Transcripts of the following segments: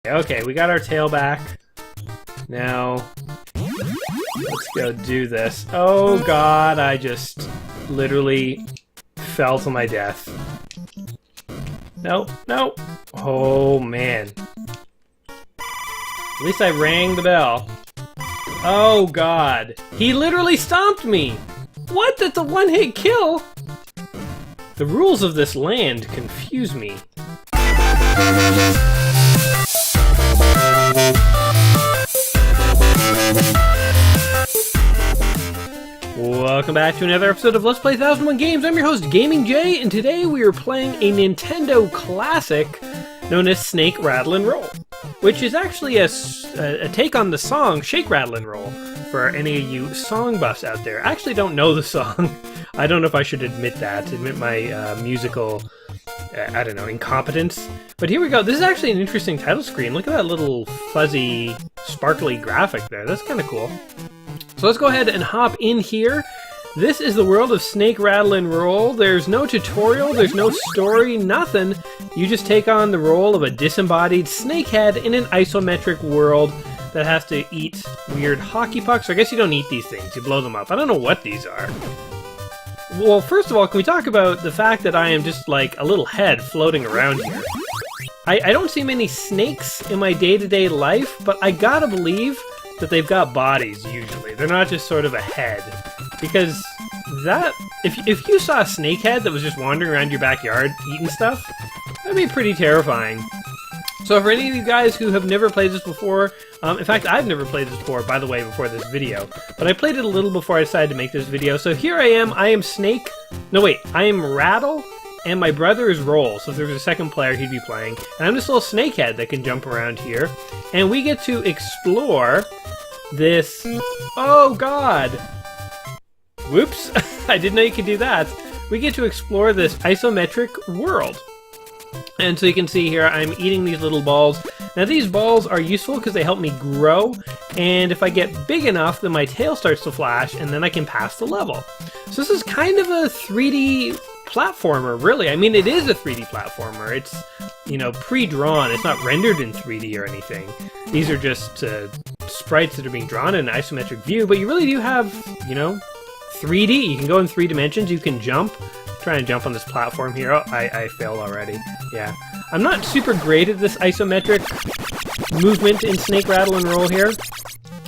Okay, we got our tail back. Now, let's go do this. Oh god, I just literally fell to my death. Nope, nope. Oh man. At least I rang the bell. Oh god. He literally stomped me! What? That's a one-hit kill? The rules of this land confuse me. Welcome back to another episode of Let's Play 1001 Games. I'm your host, Gaming Jay, and today we are playing a Nintendo classic known as Snake, Rattle, and Roll, which is actually a take on the song Shake, Rattle, and Roll for any of you song buffs out there. I actually don't know the song. I don't know if I should admit my musical, I don't know, incompetence. But here we go. This is actually an interesting title screen. Look at that little fuzzy, sparkly graphic there. That's kind of cool. So let's go ahead and hop in here. This is the world of Snake, Rattle, and Roll. There's no tutorial, there's no story, nothing. You just take on the role of a disembodied snakehead in an isometric world that has to eat weird hockey pucks. I guess you don't eat these things, you blow them up. I don't know what these are. Well, first of all, can we talk about the fact that I am just like a little head floating around here? I don't see many snakes in my day-to-day life, but I gotta believe that they've got bodies usually. They're not just sort of a head. Because that, if you saw a snakehead that was just wandering around your backyard eating stuff, that'd be pretty terrifying. So for any of you guys who have never played this before, in fact I've never played this before, by the way, before this video, but I played it a little before I decided to make this video. So here I am Snake, no wait, I am Rattle, and my brother is Roll, so if there was a second player he'd be playing. And I'm this little snakehead that can jump around here, and we get to explore this, oh god! Whoops, I didn't know you could do that. We get to explore this isometric world. And so you can see here, I'm eating these little balls. Now these balls are useful because they help me grow, and if I get big enough, then my tail starts to flash, and then I can pass the level. So this is kind of a 3D platformer, really. I mean, it is a 3D platformer. It's, you know, pre-drawn. It's not rendered in 3D or anything. These are just sprites that are being drawn in an isometric view, but you really do have, you know, 3D. You can go in 3 dimensions. You can jump. Try and jump on this platform here. Oh, I failed already. Yeah. I'm not super great at this isometric movement in Snake, Rattle, and Roll here.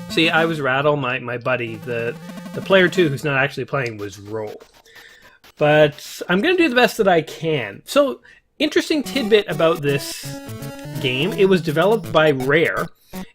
See, I was Rattle. My buddy, the player 2 who's not actually playing, was Roll. But I'm going to do the best that I can. So, interesting tidbit about this game. It was developed by Rare.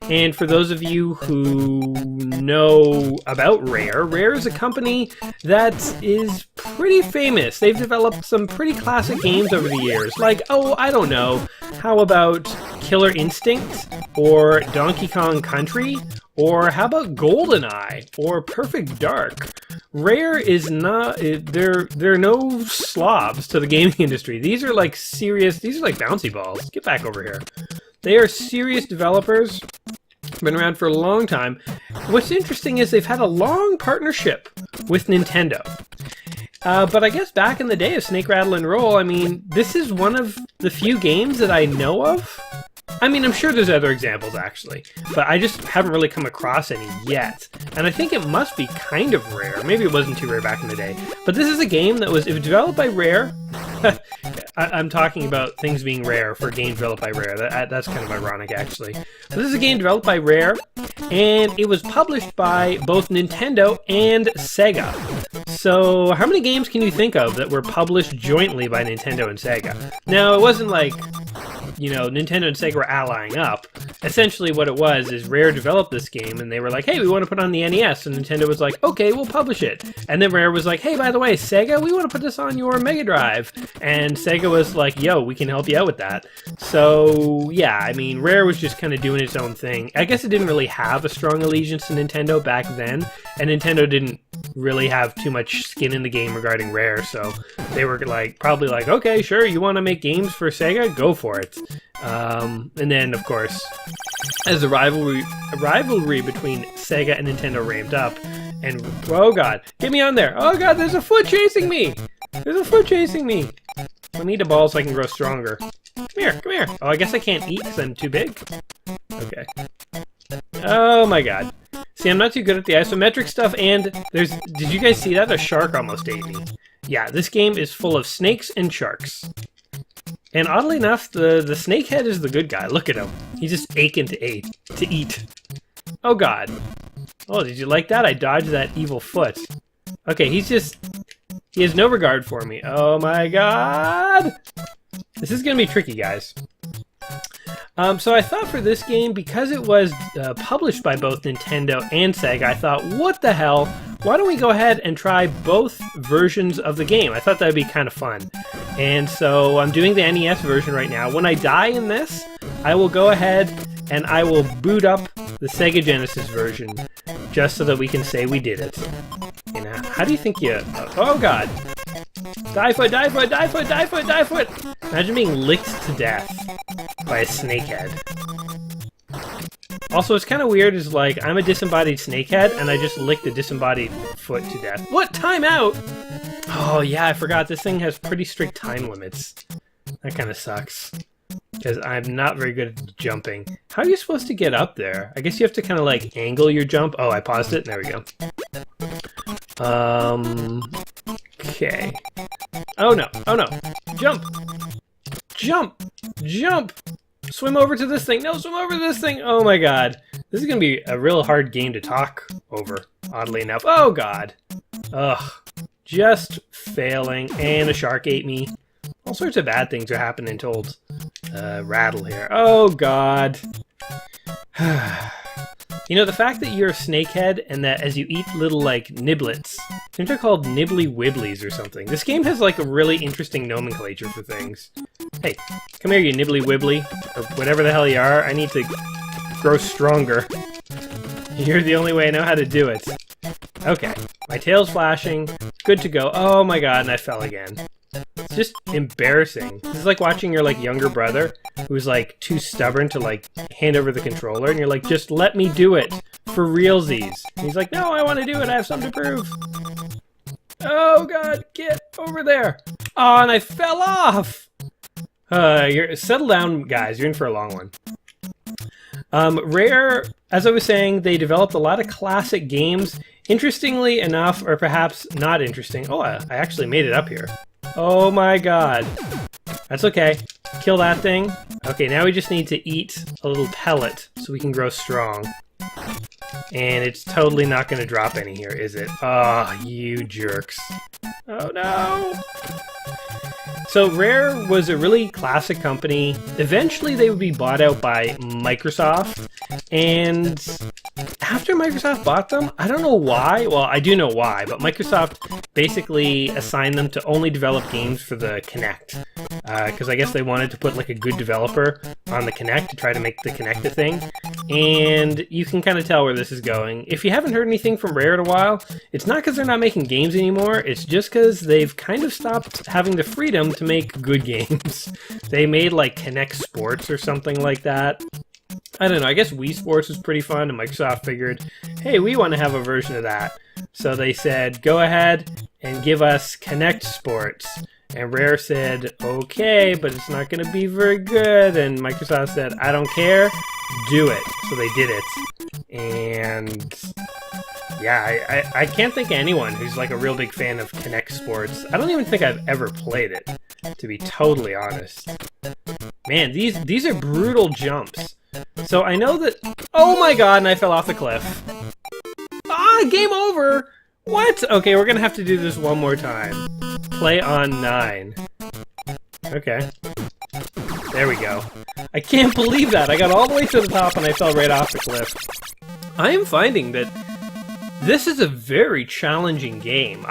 And for those of you who know about Rare, Rare is a company that is pretty famous. They've developed some pretty classic games over the years. Like, oh, I don't know, how about Killer Instinct? Or Donkey Kong Country? Or how about GoldenEye? Or Perfect Dark? Rare is not, they're no slobs to the gaming industry. These are like serious, these are like bouncy balls. Get back over here. They are serious developers, been around for a long time. What's interesting is they've had a long partnership with Nintendo. But I guess back in the day of Snake, Rattle, and Roll, I mean, this is one of the few games that I know of. I mean, I'm sure there's other examples, actually, but I just haven't really come across any yet. And I think it must be kind of rare. Maybe it wasn't too rare back in the day. But this is a game that was developed by Rare. I'm talking about things being rare for games developed by Rare. That's kind of ironic, actually. So this is a game developed by Rare, and it was published by both Nintendo and Sega. So how many games can you think of that were published jointly by Nintendo and Sega? Now, it wasn't like, you know, Nintendo and Sega were allying up. Essentially what it was is Rare developed this game, and they were like, hey, we want to put it on the NES, and Nintendo was like, okay, we'll publish it. And then Rare was like, hey, by the way, Sega, we want to put this on your Mega Drive. And Sega was like, yo, we can help you out with that. So, yeah, I mean, Rare was just kind of doing its own thing. I guess it didn't really have a strong allegiance to Nintendo back then, and Nintendo didn't really have too much skin in the game regarding Rare, so they were like, probably like, okay, sure, you want to make games for Sega? Go for it. And then, of course, as the rivalry between Sega and Nintendo ramped up, and, oh god, get me on there! Oh god, there's a foot chasing me! There's a foot chasing me! I need a ball so I can grow stronger. Come here, come here! Oh, I guess I can't eat because I'm too big. Okay. Oh my god. See, I'm not too good at the isometric stuff, and there's... Did you guys see that? A shark almost ate me. Yeah, this game is full of snakes and sharks. And oddly enough, the snakehead is the good guy. Look at him. He's just aching to eat. Oh god. Oh, did you like that? I dodged that evil foot. Okay, he has no regard for me. Oh my god! This is gonna be tricky, guys. So I thought for this game, because it was published by both Nintendo and Sega, I thought, what the hell? Why don't we go ahead and try both versions of the game? I thought that would be kind of fun. And so I'm doing the NES version right now. When I die in this, I will go ahead and I will boot up the Sega Genesis version, just so that we can say we did it. You know, how do you think you... Oh god! Die foot, die foot, die foot, die foot, die foot! Imagine being licked to death by a snakehead. Also, it's kind of weird is like, I'm a disembodied snakehead, and I just licked a disembodied foot to death. What? Time out? Oh yeah, I forgot. This thing has pretty strict time limits. That kind of sucks. Because I'm not very good at jumping. How are you supposed to get up there? I guess you have to kind of like angle your jump. Oh, I paused it. There we go. Okay. Oh no. Oh no. Jump! Jump! Jump! Swim over to this thing. No, swim over to this thing. Oh my god. This is going to be a real hard game to talk over, oddly enough. Oh god. Ugh. Just failing. And a shark ate me. All sorts of bad things are happening to old Rattle here. Oh god. You know, the fact that you're a snakehead and that as you eat little, like, niblets, I think they're called nibbly wibblies or something. This game has, like, a really interesting nomenclature for things. Hey, come here, you nibbly wibbly, or whatever the hell you are. I need to grow stronger. You're the only way I know how to do it. Okay, my tail's flashing. Good to go. Oh my god, and I fell again. It's just embarrassing. This is like watching your like younger brother who's like too stubborn to like hand over the controller, and you're like, just let me do it for realsies. And he's like, no, I want to do it. I have something to prove. Oh god, get over there. Oh, and I fell off. Settle down, guys. You're in for a long one. Rare, as I was saying, they developed a lot of classic games. Interestingly enough, or perhaps not interesting. Oh, I actually made it up here. Oh my god. That's okay. Kill that thing. Okay, now we just need to eat a little pellet so we can grow strong. And it's totally not going to drop any here, is it? Oh, you jerks. Oh no! So Rare was a really classic company. Eventually they would be bought out by Microsoft. And after Microsoft bought them, I don't know why. Well, I do know why, but Microsoft basically assigned them to only develop games for the Kinect. Because I guess they wanted to put like a good developer on the Kinect to try to make the Kinect a thing. And you can kind of tell where this is going. If you haven't heard anything from Rare in a while, it's not because they're not making games anymore. It's just because they've kind of stopped having the freedom to make good games. They made like Kinect Sports or something like that. I don't know, I guess Wii Sports was pretty fun, and Microsoft figured, hey, we want to have a version of that. So they said, go ahead and give us Kinect Sports. And Rare said, okay, but it's not going to be very good. And Microsoft said, I don't care, do it. So they did it. And yeah, I can't think of anyone who's like a real big fan of Kinect Sports. I don't even think I've ever played it, to be totally honest. Man, these are brutal jumps. So I know that... Oh my god, and I fell off the cliff. Ah, game over! What? Okay, we're gonna have to do this one more time. Play on 9. Okay. There we go. I can't believe that! I got all the way to the top and I fell right off the cliff. I am finding that this is a very challenging game.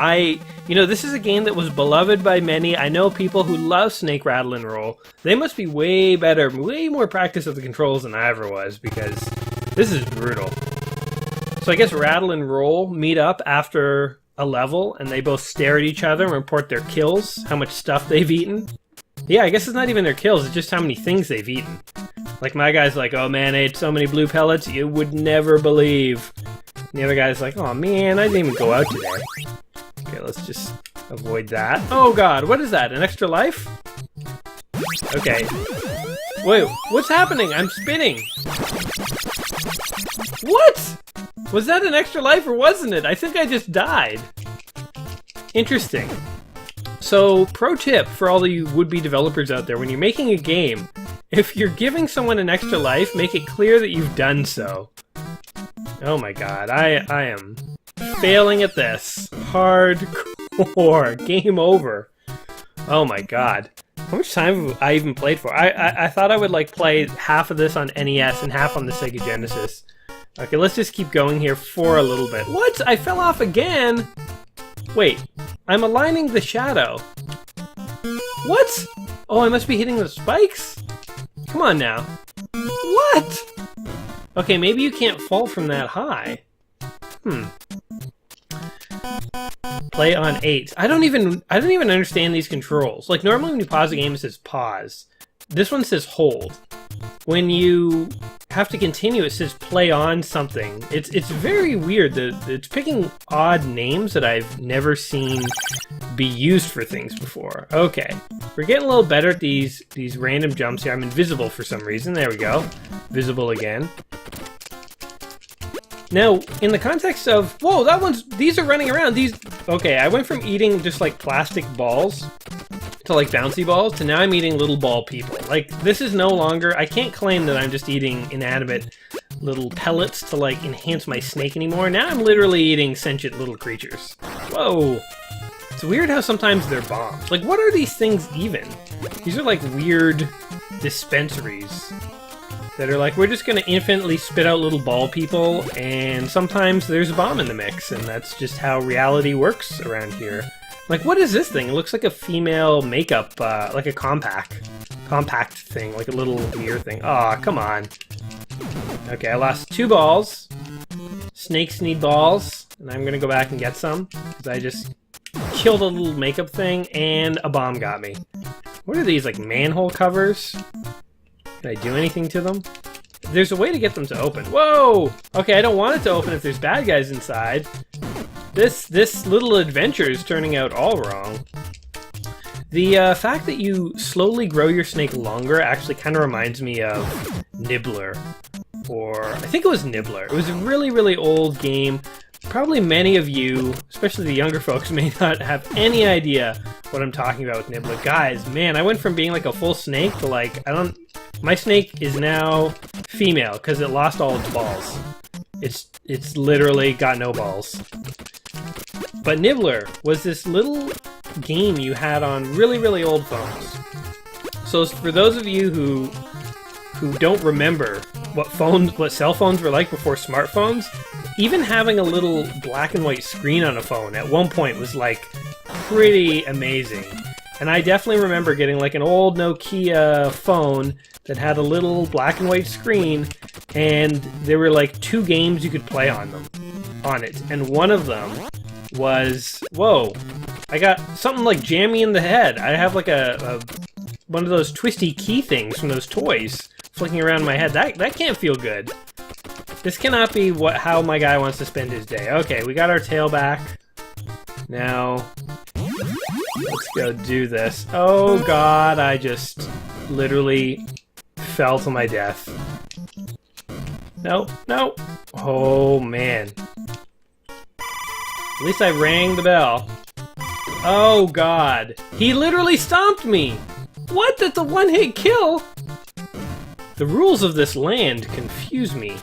This is a game that was beloved by many. I know people who love Snake, Rattle, and Roll. They must be way better, way more practice with the controls than I ever was, because this is brutal. So I guess Rattle and Roll meet up after a level, and they both stare at each other and report their kills, how much stuff they've eaten. Yeah, I guess it's not even their kills, it's just how many things they've eaten. Like my guy's like, oh man, I ate so many blue pellets, you would never believe. And the other guy's like, oh man, I didn't even go out today. Okay, let's just avoid that. Oh god, what is that? An extra life? Okay. Wait, what's happening? I'm spinning. What? Was that an extra life or wasn't it? I think I just died. Interesting. So, pro tip for all you would-be developers out there, when you're making a game, if you're giving someone an extra life, make it clear that you've done so. Oh my god, I am failing at this. Hardcore. Game over. Oh my god. How much time have I even played for? I thought I would like play half of this on NES and half on the Sega Genesis. Okay, let's just keep going here for a little bit. What? I fell off again? Wait, I'm aligning the shadow. What? Oh, I must be hitting the spikes? Come on now. What? Okay, maybe you can't fall from that high. Play on 8. I don't even understand these controls. Like, normally when you pause a game, it says pause. This one says hold. When you have to continue, it says play on something. It's very weird. It's picking odd names that I've never seen be used for things before. Okay, we're getting a little better at these random jumps here. I'm invisible for some reason. There we go. Visible again. Now, in the context of, whoa, these are running around. Okay, I went from eating just like plastic balls to like bouncy balls to now I'm eating little ball people. Like, this is no longer, I can't claim that I'm just eating inanimate little pellets to like enhance my snake anymore. Now I'm literally eating sentient little creatures. Whoa. It's weird how sometimes they're bombs. Like, what are these things even? These are like weird dispensaries that are like, we're just gonna infinitely spit out little ball people, and sometimes there's a bomb in the mix, and that's just how reality works around here. Like, what is this thing? It looks like a female makeup, like a compact thing, like a little mirror thing. Aw, come on. Okay, I lost 2 balls. Snakes need balls, and I'm gonna go back and get some, because I just killed a little makeup thing, and a bomb got me. What are these, like manhole covers? Can I do anything to them? There's a way to get them to open. Whoa! Okay, I don't want it to open if there's bad guys inside. This little adventure is turning out all wrong. The fact that you slowly grow your snake longer actually kind of reminds me of Nibbler. Or, I think it was Nibbler. It was a really, really old game. Probably many of you, especially the younger folks, may not have any idea what I'm talking about with Nibbler. Guys, man, I went from being like a full snake to like, my snake is now female because it lost all its balls. It's literally got no balls. But Nibbler was this little game you had on really, really old phones. So for those of you who don't remember what cell phones were like before smartphones, even having a little black and white screen on a phone at one point was like pretty amazing. And I definitely remember getting like an old Nokia phone that had a little black and white screen, and there were like 2 games you could play on it. And one of them was, whoa, I got something like Jam Me in the Head. I have like one of those twisty key things from those toys flicking around my head. That can't feel good. This cannot be how my guy wants to spend his day. Okay, we got our tail back. Now, let's go do this. Oh god, I just literally fell to my death. No, no. Oh man. At least I rang the bell. Oh god. He literally stomped me! What? That's a one-hit kill? The rules of this land confuse me.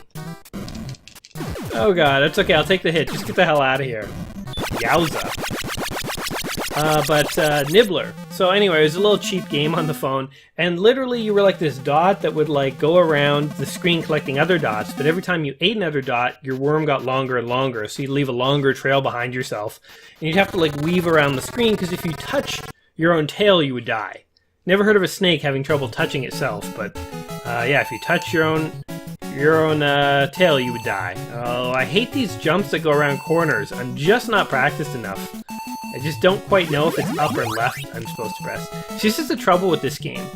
Oh god, that's okay, I'll take the hit. Just get the hell out of here. Yowza. Nibbler. So anyway, it was a little cheap game on the phone, and literally you were like this dot that would like go around the screen collecting other dots, but every time you ate another dot, your worm got longer and longer, so you'd leave a longer trail behind yourself. And you'd have to like weave around the screen, because if you touched your own tail, you would die. Never heard of a snake having trouble touching itself, but yeah, if you touch your own tail, you would die. Oh, I hate these jumps that go around corners. I'm just not practiced enough. I just don't quite know if it's up or left I'm supposed to press. See, this is the trouble with this game.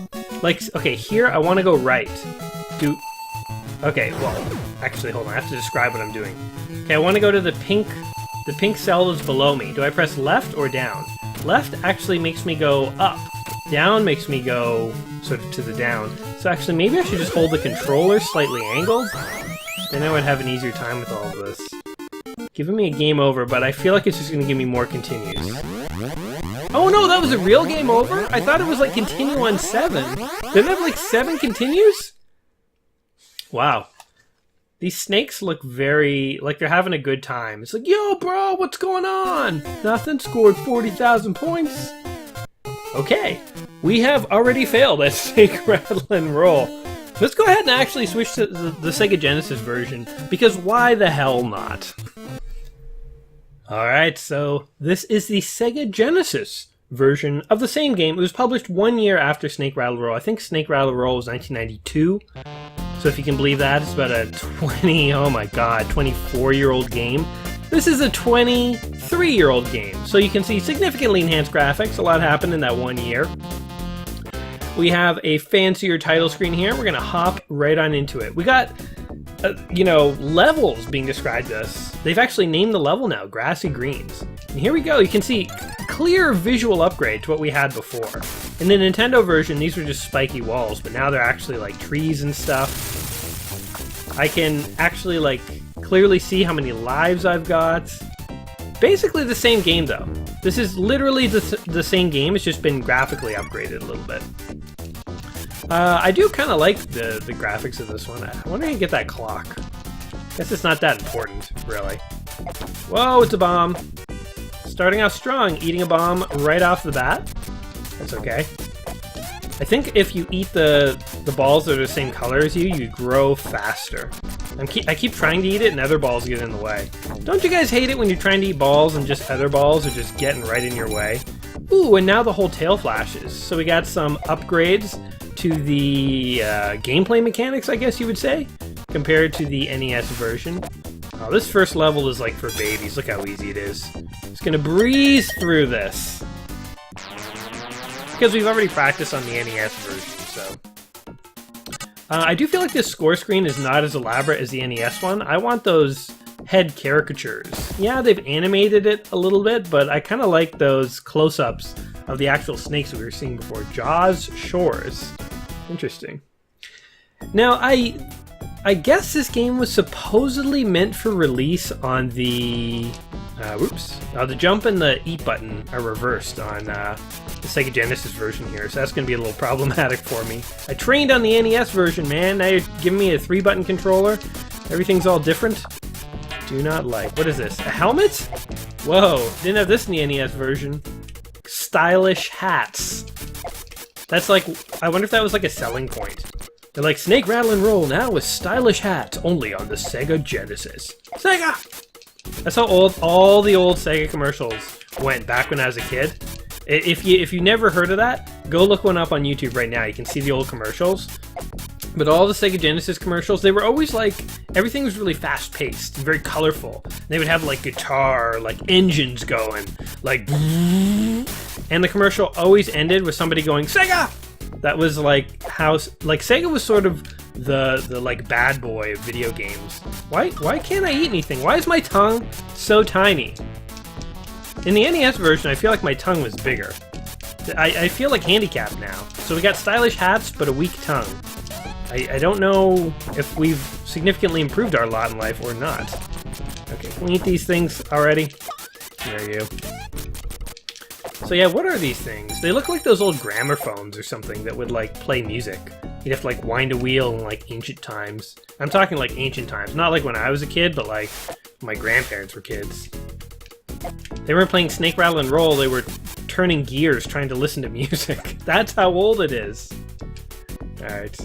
Like, okay, here I want to go right. Okay, well, actually, hold on. I have to describe what I'm doing. Okay, I want to go to the pink cell is below me. Do I press left or down? Left actually makes me go up. Down makes me go sort of to the down. So actually, maybe I should just hold the controller slightly angled. Then I would have an easier time with all of this. Giving me a game over, but I feel like it's just going to give me more continues. Oh no, that was a real game over? I thought it was like continue on 7. Did it have like 7 continues? Wow. These snakes look very, like they're having a good time. It's like, yo bro, what's going on? Nothing, scored 40,000 points. Okay, we have already failed at Snake, Rattle, and Roll. Let's go ahead and actually switch to the Sega Genesis version, because why the hell not? Alright, so this is the Sega Genesis version of the same game. It was published 1 year after Snake, Rattle, Roll. I think Snake, Rattle, Roll was 1992. So if you can believe that, it's about a 24-year-old game. This is a 23-year-old game. So you can see significantly enhanced graphics. A lot happened in that 1 year. We have a fancier title screen here. We're going to hop right on into it. We got, levels being described to us. They've actually named the level now, Grassy Greens. And here we go. You can see clear visual upgrade to what we had before. In the Nintendo version, these were just spiky walls, but now they're actually like trees and stuff. I can actually like clearly see how many lives I've got. Basically the same game though. This is literally the same game, it's just been graphically upgraded a little bit. I do kind of like the graphics of this one. I wonder how you get that clock. Guess it's not that important, really. Whoa, it's a bomb. Starting off strong, eating a bomb right off the bat. That's okay. I think if you eat the balls that are the same color as you, you grow faster. I keep trying to eat it and other balls get in the way. Don't you guys hate it when you're trying to eat balls and just other balls are just getting right in your way? Ooh, and now the whole tail flashes. So we got some upgrades to the gameplay mechanics, I guess you would say, compared to the NES version. Oh, this first level is like for babies. Look how easy it is. Just gonna breeze through this. Because we've already practiced on the NES version, so. I do feel like this score screen is not as elaborate as the NES one. I want those head caricatures. Yeah, they've animated it a little bit, but I kind of like those close-ups of the actual snakes we were seeing before. Jaws Shores. Interesting. Now, I guess this game was supposedly meant for release on the... the jump and the eat button are reversed on the Sega Genesis version here, so that's going to be a little problematic for me. I trained on the NES version, man. Now you're giving me a 3-button controller. Everything's all different. Do not like. What is this? A helmet? Whoa, didn't have this in the NES version. Stylish hats. That's like, I wonder if that was like a selling point. They're like, Snake, Rattle, and Roll now with stylish hats only on the Sega Genesis. Sega! That's how old all the old Sega commercials went back when I was a kid. If you never heard of that, go look one up on YouTube right now. You can see the old commercials. But all the Sega Genesis commercials, they were always like, everything was really fast-paced, very colorful. They would have like guitar, like engines going, like, and the commercial always ended with somebody going, Sega! That was like how, like Sega was sort of the like bad boy of video games. Why can't I eat anything? Why is my tongue so tiny? In the NES version, I feel like my tongue was bigger. I feel like handicapped now. So we got stylish hats, but a weak tongue. I don't know if we've significantly improved our lot in life or not. Okay, can we eat these things already? There you go. So yeah, what are these things? They look like those old gramophones or something that would like play music. You'd have to like wind a wheel in like ancient times. I'm talking like ancient times, not like when I was a kid, but like my grandparents were kids. They weren't playing Snake, Rattle, and Roll, they were turning gears trying to listen to music. That's how old it is. Alright.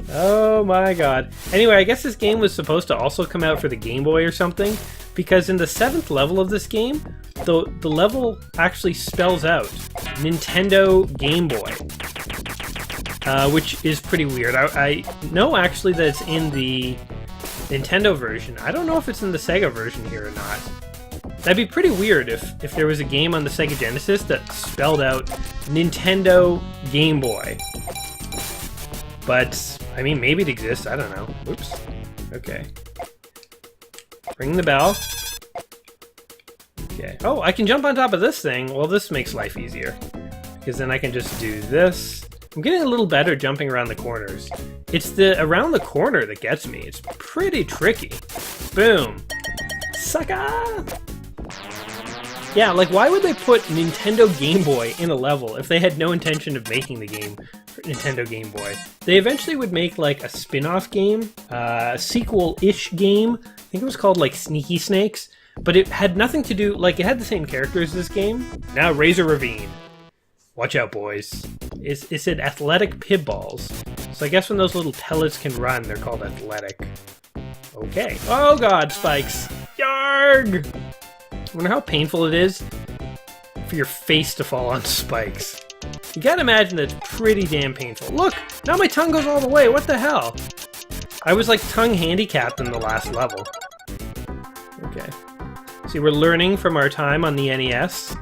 Oh my god. Anyway, I guess this game was supposed to also come out for the Game Boy or something, because in the 7th level of this game, the level actually spells out Nintendo Game Boy, which is pretty weird. I know actually that it's in the Nintendo version. I don't know if it's in the Sega version here or not. That'd be pretty weird if there was a game on the Sega Genesis that spelled out Nintendo Game Boy. But, I mean, maybe it exists. I don't know. Oops. Okay. Ring the bell. Okay. Oh, I can jump on top of this thing. Well, this makes life easier. because then I can just do this. I'm getting a little better jumping around the corners. It's the around the corner that gets me. It's pretty tricky. Boom. Sucker! Yeah, like why would they put Nintendo Game Boy in a level if they had no intention of making the game for Nintendo Game Boy? They eventually would make like a spin-off game, a sequel-ish game. I think it was called like Sneaky Snakes, but it had nothing to do, like it had the same characters as this game. Now Razor Ravine. Watch out, boys. It said athletic pibballs. So I guess when those little pellets can run, they're called athletic. Okay. Oh god, spikes. Yarg! I wonder how painful it is for your face to fall on spikes. You gotta imagine that's pretty damn painful. Look! Now my tongue goes all the way, what the hell? I was like tongue handicapped in the last level. Okay. See, we're learning from our time on the NES.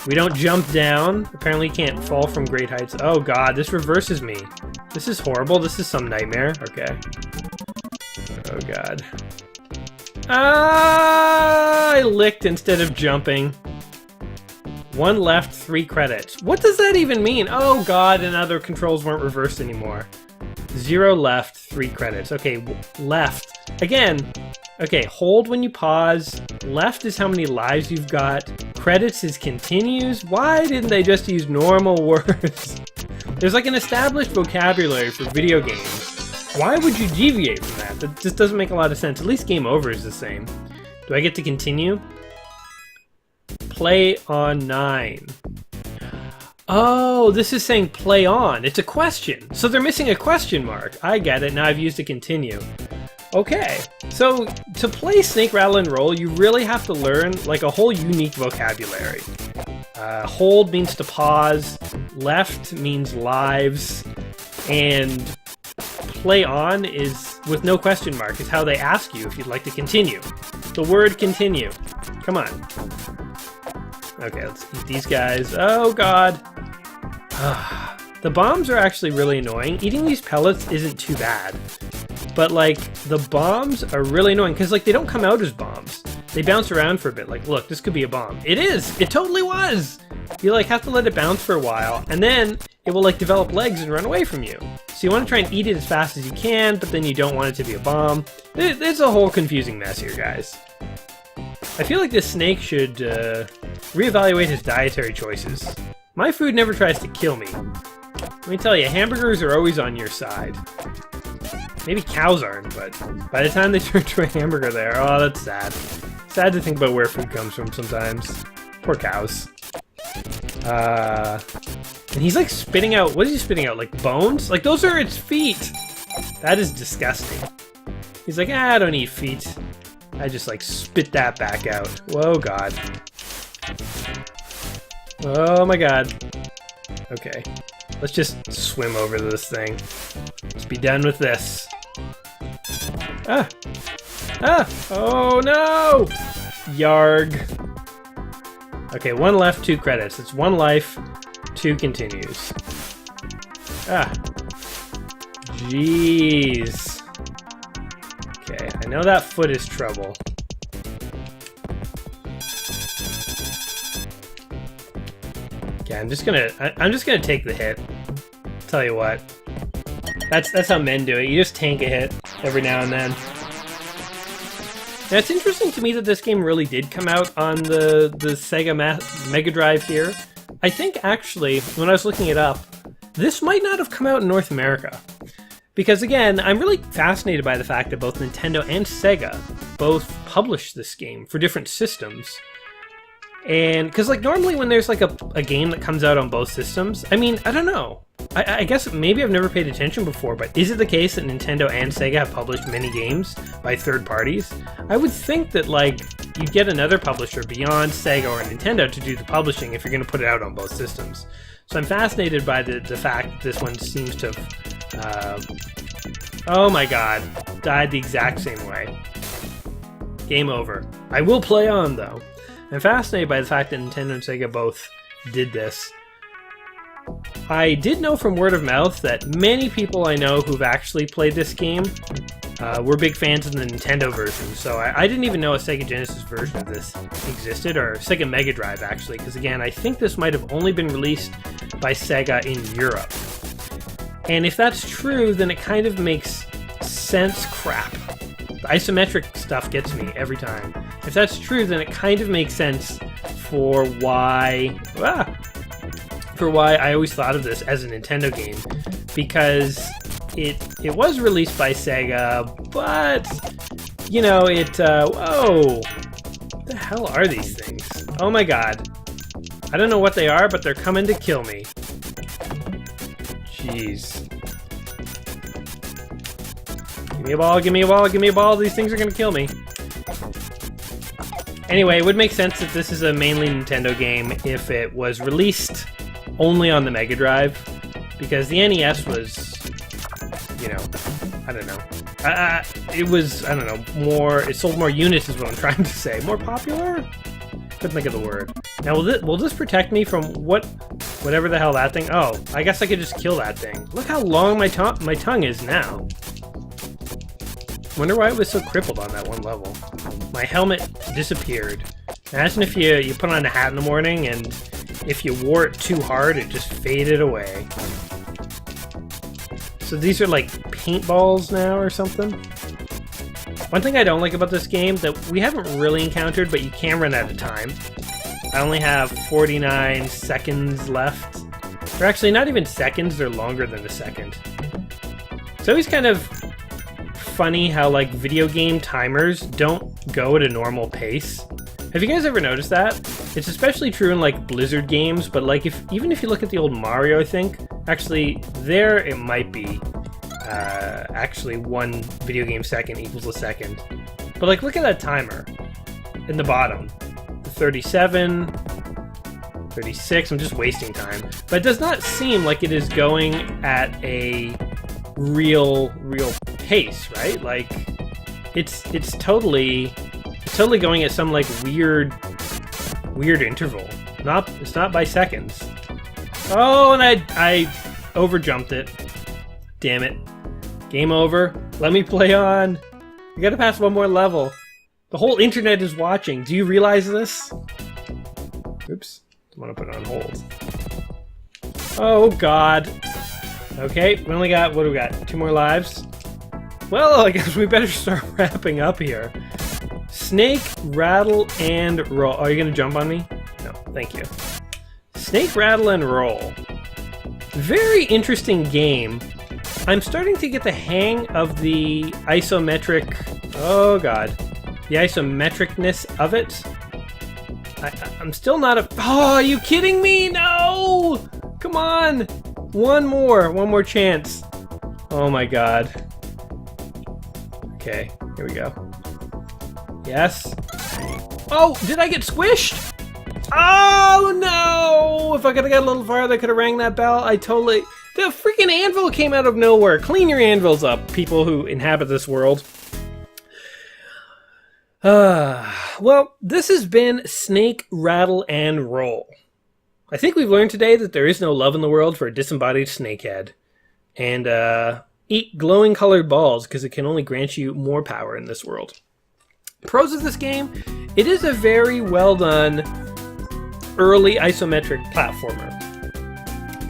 We don't jump down. Apparently you can't fall from great heights. Oh god, this reverses me. This is horrible, this is some nightmare. Okay. Oh god. Ah! I licked instead of jumping. 1 left, 3 credits. What does that even mean? Oh god, and other controls weren't reversed anymore. 0 left, 3 credits. Okay, left. Again, okay, hold when you pause. Left is how many lives you've got. Credits is continues. Why didn't they just use normal words? There's like an established vocabulary for video games. Why would you deviate from that? That just doesn't make a lot of sense. At least game over is the same. Do I get to continue? Play on 9. Oh, this is saying play on. It's a question. So they're missing a question mark. I get it. Now I've used to continue. Okay. So to play Snake, Rattle, and Roll, you really have to learn like a whole unique vocabulary. Hold means to pause. Left means lives. And play on is with no question mark is how they ask you if you'd like to continue. The word continue. Come on. Okay, let's eat these guys. Oh god. The bombs are actually really annoying. Eating these pellets isn't too bad. But like the bombs are really annoying because like they don't come out as bombs. They bounce around for a bit. Like, look, this could be a bomb. It is! It totally was! You like have to let it bounce for a while, and then it will like develop legs and run away from you. So you want to try and eat it as fast as you can, but then you don't want it to be a bomb. It's a whole confusing mess here, guys. I feel like this snake should reevaluate his dietary choices. My food never tries to kill me. Let me tell you, hamburgers are always on your side. Maybe cows aren't, but by the time they turn to a hamburger there, oh, that's sad. Sad to think about where food comes from sometimes. Poor cows. And he's like spitting out, what is he spitting out, like bones? Like those are its feet! That is disgusting. He's like, I don't eat feet. I just like spit that back out. Whoa, god. Oh my god. Okay. Let's just swim over this thing. Let's be done with this. Ah! Ah! Oh no! Yarg. Okay, 1 left, 2 credits. It's 1 life, 2 continues. Ah. Jeez. Okay, I know that foot is trouble. Okay, I'm just gonna take the hit. Tell you what. That's how men do it. You just tank a hit every now and then. Now, it's interesting to me that this game really did come out on the Sega Mega Drive here. I think, actually, when I was looking it up, this might not have come out in North America. Because, again, I'm really fascinated by the fact that both Nintendo and Sega both published this game for different systems. And, because, like, normally when there's, like, a game that comes out on both systems, I mean, I don't know. I guess maybe I've never paid attention before, but is it the case that Nintendo and Sega have published many games by third parties? I would think that, like, you'd get another publisher beyond Sega or Nintendo to do the publishing if you're going to put it out on both systems. So I'm fascinated by the fact that this one seems to have, oh my god, died the exact same way. Game over. I will play on, though. I'm fascinated by the fact that Nintendo and Sega both did this. I did know from word of mouth that many people I know who've actually played this game we're big fans of the Nintendo version, so I didn't even know a Sega Genesis version of this existed, or Sega Mega Drive actually, because again, I think this might have only been released by Sega in Europe. And if that's true, then it kind of makes sense. Crap. The isometric stuff gets me every time. If that's true, then it kind of makes sense for why I always thought of this as a Nintendo game, because it was released by Sega, but you know whoa, what the hell are these things? Oh my god, I don't know what they are, but they're coming to kill me. Jeez. Give me a ball, give me a ball, give me a ball. These things are gonna kill me. Anyway, it would make sense that this is a mainly Nintendo game if it was released only on the Mega Drive, because the NES was, you know, I don't know. It was, I don't know, more, it sold more units is what I'm trying to say. More popular? Couldn't think of the word. Now, will this protect me from whatever the hell that thing? Oh, I guess I could just kill that thing. Look how long my tongue is now. Wonder why it was so crippled on that one level. My helmet disappeared. Imagine if you put on a hat in the morning and if you wore it too hard, it just faded away. So these are like paintballs now or something? One thing I don't like about this game that we haven't really encountered, but you can run out of time. I only have 49 seconds left. Or actually, not even seconds, they're longer than a second. It's always kind of funny how like video game timers don't go at a normal pace. Have you guys ever noticed that? It's especially true in like Blizzard games, but like even if you look at the old Mario, I think, actually there it might be actually 1 video game second equals a second. But like look at that timer in the bottom. 37, 36, I'm just wasting time. But it does not seem like it is going at a real pace, right? Like it's totally going at some like weird interval. It's not by seconds. Oh, and I overjumped it. Damn it. Game over. Let me play on. I gotta pass one more level. The whole internet is watching. Do you realize this? Oops. I want to put it on hold. Oh god. Okay, we only got, what do we got? 2 more lives? Well, I guess we better start wrapping up here. Snake, Rattle, and Roll. Are you going to jump on me? No, thank you. Snake, Rattle, and Roll. Very interesting game. I'm starting to get the hang of the isometric... Oh god. The isometricness of it. I'm still not a... Oh, are you kidding me? No! Come on! One more chance. Oh my god. Okay, here we go. Yes. Oh, did I get squished? Oh no! If I could have got a little farther, I could have rang that bell. The freaking anvil came out of nowhere. Clean your anvils up, people who inhabit this world. Well, this has been Snake, Rattle, and Roll. I think we've learned today that there is no love in the world for a disembodied snakehead. And, eat glowing colored balls, because it can only grant you more power in this world. Pros of this game, it is a very well done early isometric platformer.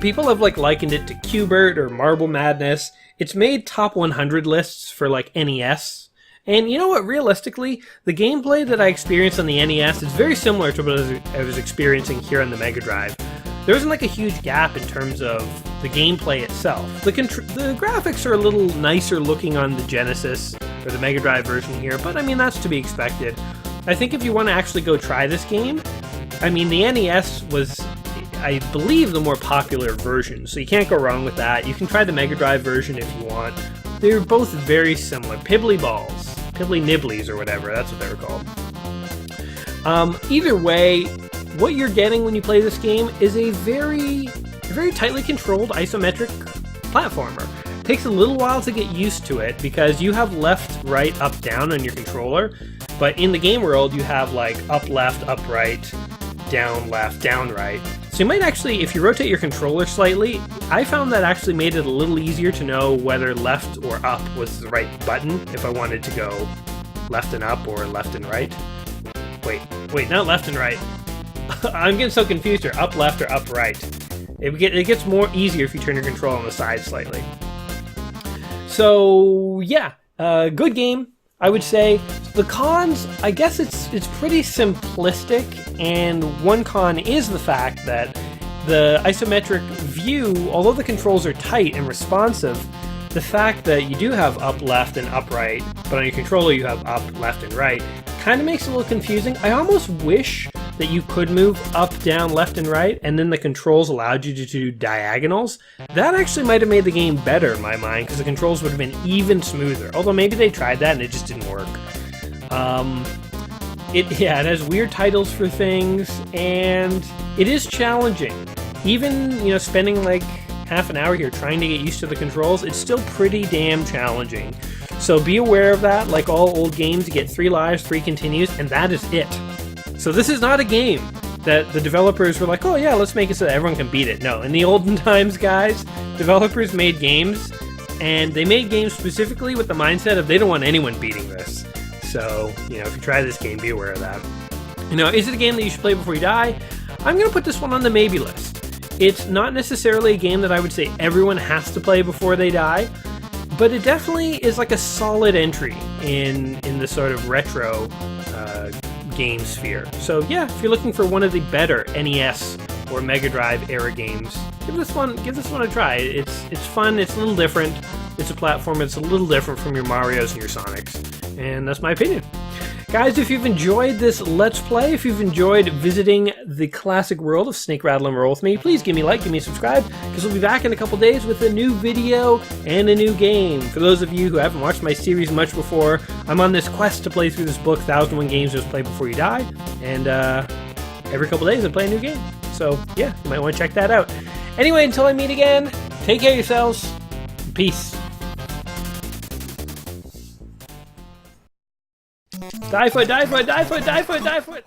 People have likened it to Q*bert or Marble Madness. It's made top 100 lists for NES. And you know what, realistically, the gameplay that I experienced on the NES is very similar to what I was experiencing here on the Mega Drive. There isn't a huge gap in terms of the gameplay itself. The graphics are a little nicer looking on the Genesis or the Mega Drive version here, but I mean, that's to be expected. I think if you want to actually go try this game, I mean, the NES was, I believe, the more popular version, so you can't go wrong with that. You can try the Mega Drive version if you want. They're both very similar. Pibbly balls. Pibbly nibblies or whatever, that's what they were called. Either way, what you're getting when you play this game is a very tightly controlled isometric platformer. It takes a little while to get used to it because you have left, right, up, down on your controller, but in the game world you have up, left, up, right, down, left, down, right. So you might actually, if you rotate your controller slightly, I found that actually made it a little easier to know whether left or up was the right button if I wanted to go left and up or left and right. Wait, not left and right. I'm getting so confused here. Up left or up right. It gets more easier if you turn your control on the side slightly. So yeah, good game, I would say. The cons, I guess it's pretty simplistic, and one con is the fact that the isometric view, although the controls are tight and responsive, the fact that you do have up, left, and up, right, but on your controller you have up, left, and right, kind of makes it a little confusing. I almost wish that you could move up, down, left, and right, and then the controls allowed you to do diagonals. That actually might have made the game better in my mind, because the controls would have been even smoother. Although maybe they tried that and it just didn't work. It has weird titles for things, and it is challenging. Even, spending like half an hour here trying to get used to the controls, it's still pretty damn challenging. So be aware of that. Like all old games, you get 3 lives, 3 continues, and that is it. So this is not a game that the developers were like, oh yeah, let's make it so that everyone can beat it. No, in the olden times, guys, developers made games, and they made games specifically with the mindset of they don't want anyone beating this. So, if you try this game, be aware of that. Is it a game that you should play before you die? I'm going to put this one on the maybe list. It's not necessarily a game that I would say everyone has to play before they die, but it definitely is like a solid entry in the sort of retro game sphere. So yeah, if you're looking for one of the better NES or Mega Drive era games, give this one a try. It's fun, it's a little different. It's a platform, it's a little different from your Marios and your Sonics. And that's my opinion. Guys, if you've enjoyed this Let's Play, if you've enjoyed visiting the classic world of Snake, Rattle, and Roll with me, please give me a like, give me a subscribe, because we'll be back in a couple days with a new video and a new game. For those of you who haven't watched my series much before, I'm on this quest to play through this book, 1001 Games Just Play Before You Die, and every couple days I play a new game. So yeah, you might want to check that out. Anyway, until I meet again, take care of yourselves. Peace. Die foot, die foot, die foot, die foot, die foot!